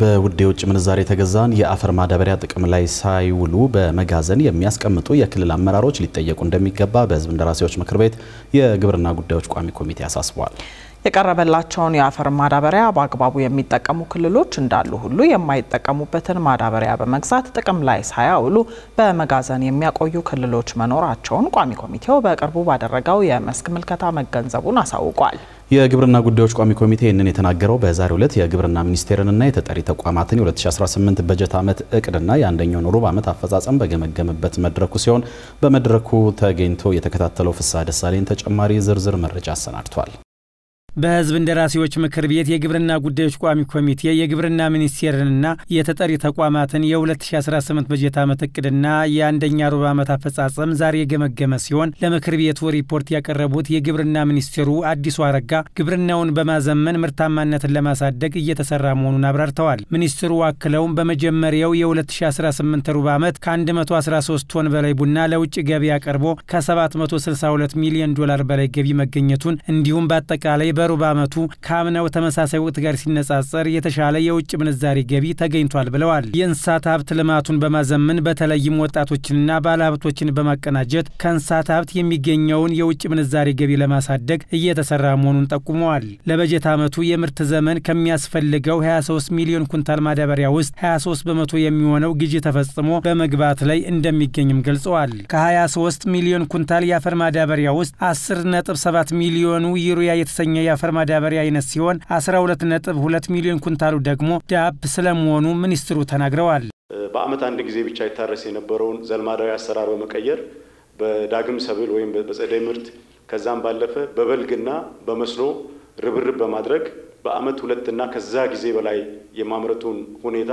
በውድ የውጭ ምንዛሬ ተገዛን የአፈር ማዳበሪያ ጥቅም ላይ ሳይውሉ በመጋዘን የሚያስቀምጡ የክልል አመራሮች ሊጠየቁ እንደሚገባ በሕዝብ እንደራሴዎች ምክር ቤት የግብርና ጉዳዮች ቋሚ ኮሚቴ አሳስቧል። የቀረበላቸውን የአፈር ማዳበሪያ በአግባቡ የሚጠቀሙ ክልሎች እንዳሉ ሁሉ የማይጠቀሙበትን ማዳበሪያ በመግዛት ጥቅም ላይ ሳያውሉ በመጋዘን የሚያቆዩ ክልሎች መኖራቸውን ቋሚ ኮሚቴው በቅርቡ ባደረገው የመስክ ምልከታ መገንዘቡን አሳውቋል። የግብርና ጉዳዮች ቋሚ ኮሚቴ ይህንን የተናገረው በዛሬው ዕለት የግብርና ሚኒስቴርንና የተጠሪ ተቋማትን የ2018 በጀት ዓመት እቅድና የአንደኛውን ሩብ ዓመት አፈጻጸም በገመገመበት መድረኩ ሲሆን በመድረኩ ተገኝቶ የተከታተለው ፍስሐ ደሳለኝ ተጨማሪ ዝርዝር መረጃ አሰናድቷል። በሕዝብ እንደራሴዎች ምክር ቤት የግብርና ጉዳዮች ቋሚ ኮሚቴ የግብርና ሚኒስቴርንና የተጠሪ ተቋማትን የ2018 በጀት ዓመት እቅድና የአንደኛ ሩብ ዓመት አፈጻጸም ዛሬ የገመገመ ሲሆን ለምክር ቤቱ ሪፖርት ያቀረቡት የግብርና ሚኒስቴሩ አዲሱ አረጋ ግብርናውን በማዘመን ምርታማነትን ለማሳደግ እየተሰራ መሆኑን አብራርተዋል። ሚኒስትሩ አክለውም በመጀመሪያው የ2018 ሩብ ዓመት ከ113 ቶን በላይ ቡና ለውጭ ገበያ ቀርቦ ከ762 ሚሊዮን ዶላር በላይ ገቢ መገኘቱን እንዲሁም በአጠቃላይ በሩብ ዓመቱ ከአምናው ተመሳሳይ ወቅት ጋር ሲነጻጸር የተሻለ የውጭ ምንዛሪ ገቢ ተገኝቷል ብለዋል። የእንስሳት ሀብት ልማቱን በማዘመን በተለይም ወጣቶችንና ባለሀብቶችን በማቀናጀት ከእንስሳት ሀብት የሚገኘውን የውጭ ምንዛሪ ገቢ ለማሳደግ እየተሰራ መሆኑን ጠቁመዋል። ለበጀት ዓመቱ የምርት ዘመን ከሚያስፈልገው 23 ሚሊዮን ኩንታል ማዳበሪያ ውስጥ 23 በመቶ የሚሆነው ግዢ ተፈጽሞ በመግባት ላይ እንደሚገኝም ገልጸዋል። ከ23 ሚሊዮን ኩንታል የአፈር ማዳበሪያ ውስጥ 10.7 ሚሊዮኑ ዩሪያ የተሰኘ የአፈር ማዳበሪያ አይነት ሲሆን 12.2 ሚሊዮን ኩንታሉ ደግሞ ዳፕ ስለመሆኑ ሚኒስትሩ ተናግረዋል። በአመት አንድ ጊዜ ብቻ ይታረስ የነበረውን ዘልማዳዊ አሰራር በመቀየር በዳግም ሰብል ወይም በጸደይ ምርት ከዛም ባለፈ በበልግና በመስኖ ርብርብ በማድረግ በአመት ሁለትና ከዛ ጊዜ በላይ የማምረቱን ሁኔታ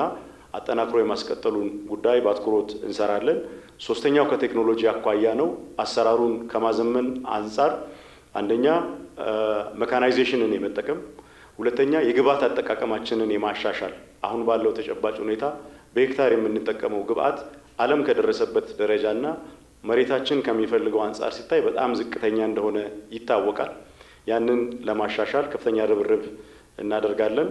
አጠናክሮ የማስቀጠሉን ጉዳይ በአትኩሮት እንሰራለን። ሶስተኛው ከቴክኖሎጂ አኳያ ነው። አሰራሩን ከማዘመን አንፃር አንደኛ መካናይዜሽንን የመጠቀም ሁለተኛ የግብአት አጠቃቀማችንን የማሻሻል አሁን ባለው ተጨባጭ ሁኔታ በሄክታር የምንጠቀመው ግብአት ዓለም ከደረሰበት ደረጃና መሬታችን ከሚፈልገው አንፃር ሲታይ በጣም ዝቅተኛ እንደሆነ ይታወቃል። ያንን ለማሻሻል ከፍተኛ ርብርብ እናደርጋለን።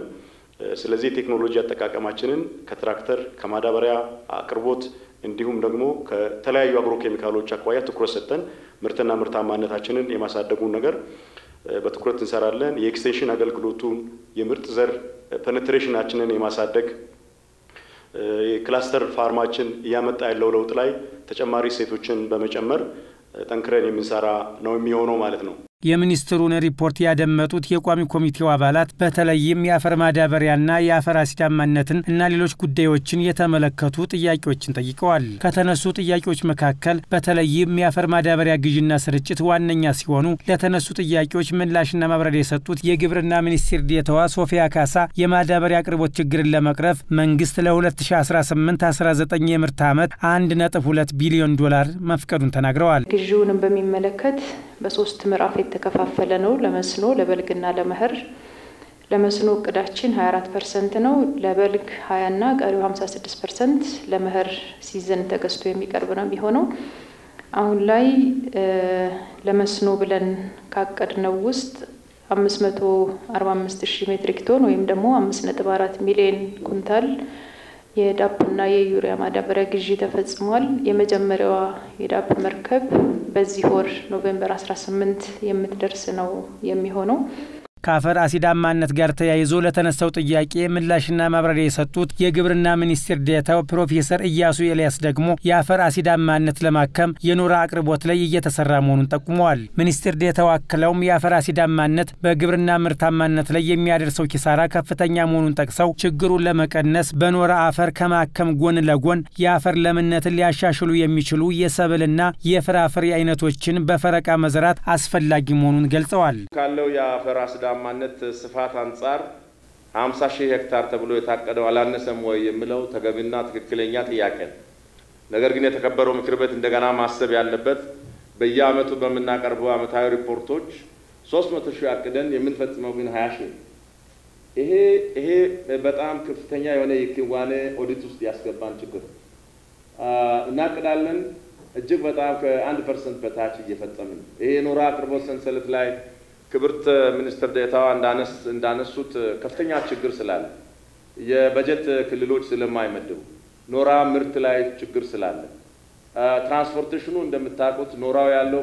ስለዚህ ቴክኖሎጂ አጠቃቀማችንን ከትራክተር ከማዳበሪያ አቅርቦት እንዲሁም ደግሞ ከተለያዩ አግሮ ኬሚካሎች አኳያ ትኩረት ሰጥተን ምርትና ምርታማነታችንን የማሳደጉን ነገር በትኩረት እንሰራለን። የኤክስቴንሽን አገልግሎቱን የምርጥ ዘር ፔኔትሬሽናችንን የማሳደግ የክላስተር ፋርማችን እያመጣ ያለው ለውጥ ላይ ተጨማሪ ሴቶችን በመጨመር ጠንክረን የምንሰራ ነው የሚሆነው ማለት ነው። የሚኒስትሩን ሪፖርት ያደመጡት የቋሚ ኮሚቴው አባላት በተለይም የአፈር ማዳበሪያና የአፈር አሲዳማነትን እና ሌሎች ጉዳዮችን የተመለከቱ ጥያቄዎችን ጠይቀዋል። ከተነሱ ጥያቄዎች መካከል በተለይም የአፈር ማዳበሪያ ግዥና ስርጭት ዋነኛ ሲሆኑ ለተነሱ ጥያቄዎች ምላሽና ማብራሪያ የሰጡት የግብርና ሚኒስቴር ዴኤታዋ ሶፊያ ካሳ የማዳበሪያ አቅርቦት ችግርን ለመቅረፍ መንግስት ለ2018-19 የምርት ዓመት 1.2 ቢሊዮን ዶላር መፍቀዱን ተናግረዋል። ግዥውንም በሚመለከት በሶስት ምዕራፍ የተከፋፈለ ነው። ለመስኖ ለበልግና ለመኸር ለመስኖ እቅዳችን 24% ነው። ለበልግ 20 እና ቀሪው 56% ለመኸር ሲዝን ተገዝቶ የሚቀርብ ነው የሚሆነው። አሁን ላይ ለመስኖ ብለን ካቀድነው ውስጥ 545,000 ሜትሪክ ቶን ወይም ደግሞ 5.4 ሚሊዮን ኩንታል የዳፕና የዩሪያ ማዳበሪያ ግዢ ተፈጽሟል። የመጀመሪያዋ የዳፕ መርከብ በዚህ ወር ኖቬምበር 18 የምትደርስ ነው የሚሆነው። ከአፈር አሲዳማነት ጋር ተያይዞ ለተነሳው ጥያቄ ምላሽና ማብራሪያ የሰጡት የግብርና ሚኒስቴር ዴኤታው ፕሮፌሰር ኢያሱ ኤልያስ ደግሞ የአፈር አሲዳማነት ለማከም የኖራ አቅርቦት ላይ እየተሰራ መሆኑን ጠቁመዋል። ሚኒስቴር ዴኤታው አክለውም የአፈር አሲዳማነት በግብርና ምርታማነት ላይ የሚያደርሰው ኪሳራ ከፍተኛ መሆኑን ጠቅሰው ችግሩን ለመቀነስ በኖራ አፈር ከማከም ጎን ለጎን የአፈር ለምነትን ሊያሻሽሉ የሚችሉ የሰብልና የፍራፍሬ አይነቶችን በፈረቃ መዝራት አስፈላጊ መሆኑን ገልጸዋል። ካለው የአፈር ማነት ስፋት አንፃር 50,000 ሄክታር ተብሎ የታቀደው አላነሰም ወይ የሚለው ተገቢና ትክክለኛ ጥያቄ ነው። ነገር ግን የተከበረው ምክር ቤት እንደገና ማሰብ ያለበት በየአመቱ በመናቀርበው አመታዊ ሪፖርቶች 300,000 አቅደን የምንፈጽመው ግን 20,000 ይሄ በጣም ከፍተኛ የሆነ የክዋኔ ኦዲት ውስጥ ያስገባን ችግር እናቀዳለን እጅግ በጣም ከ1% በታች እየፈጸምን ይሄ ኖራ አቅርቦት ሰንሰለት ላይ ክብርት ሚኒስትር ዴኤታዋ እንዳነሱት ከፍተኛ ችግር ስላለ የበጀት ክልሎች ስለማይመድቡ ኖራ ምርት ላይ ችግር ስላለ ትራንስፖርቴሽኑ እንደምታውቁት ኖራው ያለው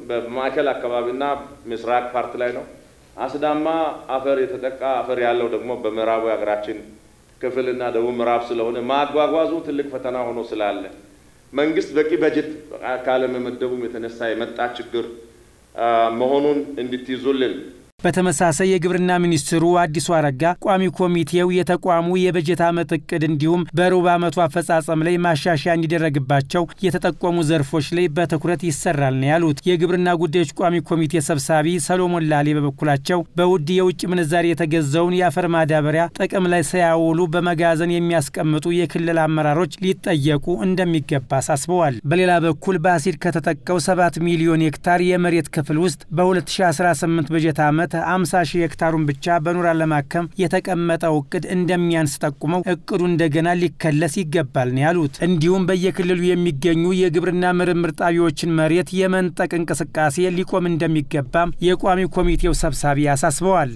በማዕከል አካባቢና ምስራቅ ፓርት ላይ ነው። አስዳማ አፈር የተጠቃ አፈር ያለው ደግሞ በምዕራቡ ሀገራችን ክፍልና ደቡብ ምዕራብ ስለሆነ ማጓጓዙ ትልቅ ፈተና ሆኖ ስላለ መንግስት በቂ በጀት ካለመመደቡም የተነሳ የመጣ ችግር መሆኑን እንድትይዙልን። በተመሳሳይ የግብርና ሚኒስትሩ አዲሱ አረጋ ቋሚ ኮሚቴው የተቋሙ የበጀት ዓመት እቅድ እንዲሁም በሩብ ዓመቱ አፈጻጸም ላይ ማሻሻያ እንዲደረግባቸው የተጠቆሙ ዘርፎች ላይ በትኩረት ይሰራል ነው ያሉት። የግብርና ጉዳዮች ቋሚ ኮሚቴ ሰብሳቢ ሰሎሞን ላሌ በበኩላቸው በውድ የውጭ ምንዛሪ የተገዛውን የአፈር ማዳበሪያ ጥቅም ላይ ሳያውሉ በመጋዘን የሚያስቀምጡ የክልል አመራሮች ሊጠየቁ እንደሚገባ አሳስበዋል። በሌላ በኩል በአሲድ ከተጠቀው 7 ሚሊዮን ሄክታር የመሬት ክፍል ውስጥ በ2018 በጀት ዓመት 50,000 ሄክታሩን ብቻ በኖራ ለማከም የተቀመጠው እቅድ እንደሚያንስ ጠቁመው እቅዱ እንደገና ሊከለስ ይገባል ነው ያሉት። እንዲሁም በየክልሉ የሚገኙ የግብርና ምርምር ጣቢያዎችን መሬት የመንጠቅ እንቅስቃሴ ሊቆም እንደሚገባም የቋሚ ኮሚቴው ሰብሳቢ አሳስበዋል።